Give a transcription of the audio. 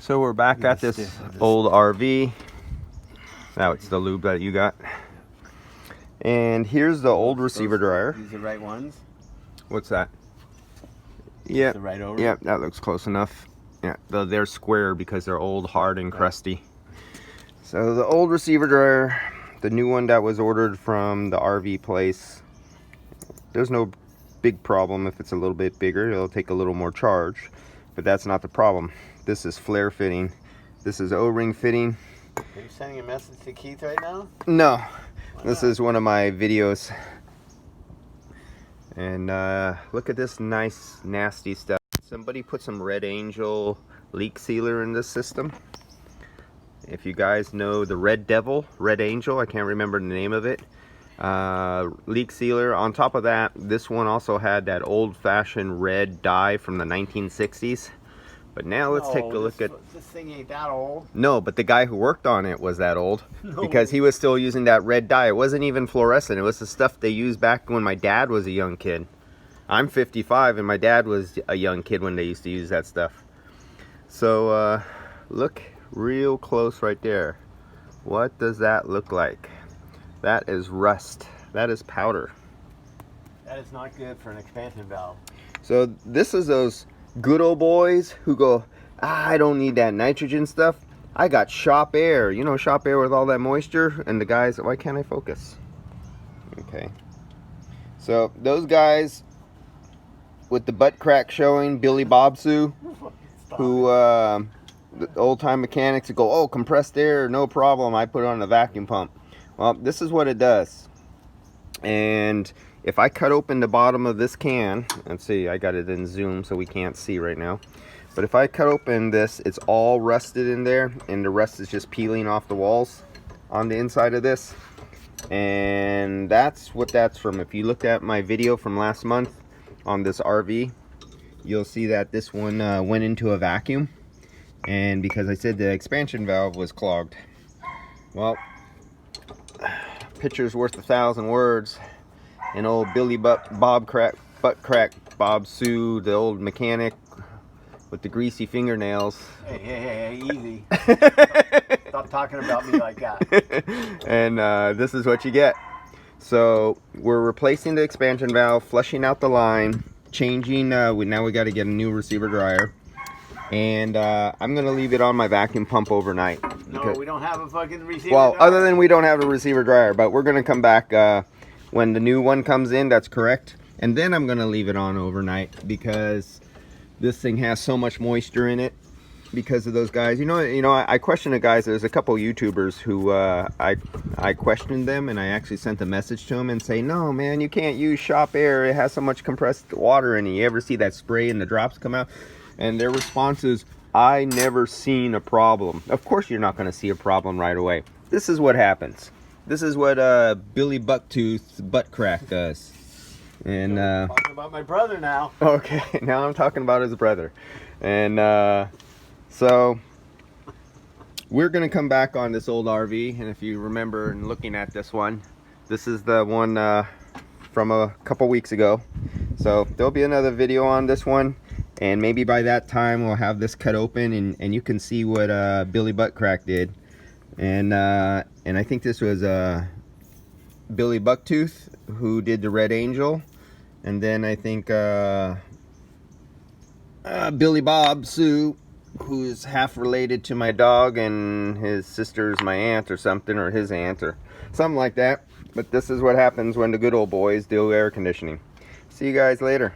So we're back at this old RV. Now it's the lube that you got. And here's the old receiver dryer. These are the right ones? What's that? Yeah. The right over? Yeah, that looks close enough. Yeah, though they're square because they're old, hard, and crusty. So the old receiver dryer, the new one that was ordered from the RV place, there's no big problem if it's a little bit bigger. It'll take a little more charge, but that's not the problem. This is flare fitting. This is O-ring fitting. Are you sending a message to Keith right now? No. Why This not? is one of my videos. And look at this nice, nasty stuff. Somebody put some Red Angel leak sealer in this system. If you guys know the Red Devil, Red Angel, I can't remember the name of it. Leak sealer. On top of that, this one also had that old-fashioned red dye from the 1960s. But now let's take a look at... This thing ain't that old. No, but the guy who worked on it was that old. No. Because he was still using that red dye. It wasn't even fluorescent. It was the stuff they used back when my dad was a young kid. I'm 55 and my dad was a young kid when they used to use that stuff. So, look real close right there. What does that look like? That is rust. That is powder. That is not good for an expansion valve. So this is those good old boys who go, I don't need that nitrogen stuff. I got shop air. You know, shop air with all that moisture. And the guys, why can't I focus? Okay. So those guys with the butt crack showing, Billy Bob Sue, who the old time mechanics would go, oh, compressed air, no problem. I put it on a vacuum pump. Well, this is what it does. And if I cut open the bottom of this can, let's see, I got it in zoom so we can't see right now. But if I cut open this, it's all rusted in there, and the rust is just peeling off the walls on the inside of this. And that's what that's from. If you looked at my video from last month on this RV, you'll see that this one went into a vacuum. And because I said the expansion valve was clogged. Well, picture's worth 1,000 words. And old Billy butt crack Bob Sue, the old mechanic with the greasy fingernails. Hey, easy. Stop talking about me like that. And this is what you get. So we're replacing the expansion valve, flushing out the line, changing. Now we got to get a new receiver dryer. And I'm gonna leave it on my vacuum pump overnight. No, we don't have a fucking receiver Well, dryer. other than we don't have a receiver dryer, but we're gonna come back when the new one comes in. That's correct. And then I'm gonna leave it on overnight because this thing has so much moisture in it because of those guys. You know, I questioned the guys. There's a couple YouTubers who I questioned them, and I actually sent a message to them and say, no, man, you can't use shop air. It has so much compressed water in it. You ever see that spray and the drops come out? And their response is, I never seen a problem. Of course you're not going to see a problem right away. This is what happens. This is what Billy Bucktooth butt crack does. And talking about my brother now. okay, now I'm talking about his brother. And so we're going to come back on this old RV. And if you remember in looking at this one, this is the one from a couple weeks ago. So there'll be another video on this one. And maybe by that time we'll have this cut open and you can see what Billy Buttcrack did. And I think this was Billy Bucktooth who did the Red Angel. And then I think Billy Bob Sue, who is half related to my dog, and his sister's my aunt or something, or his aunt or something like that. But this is what happens when the good old boys do air conditioning. See you guys later.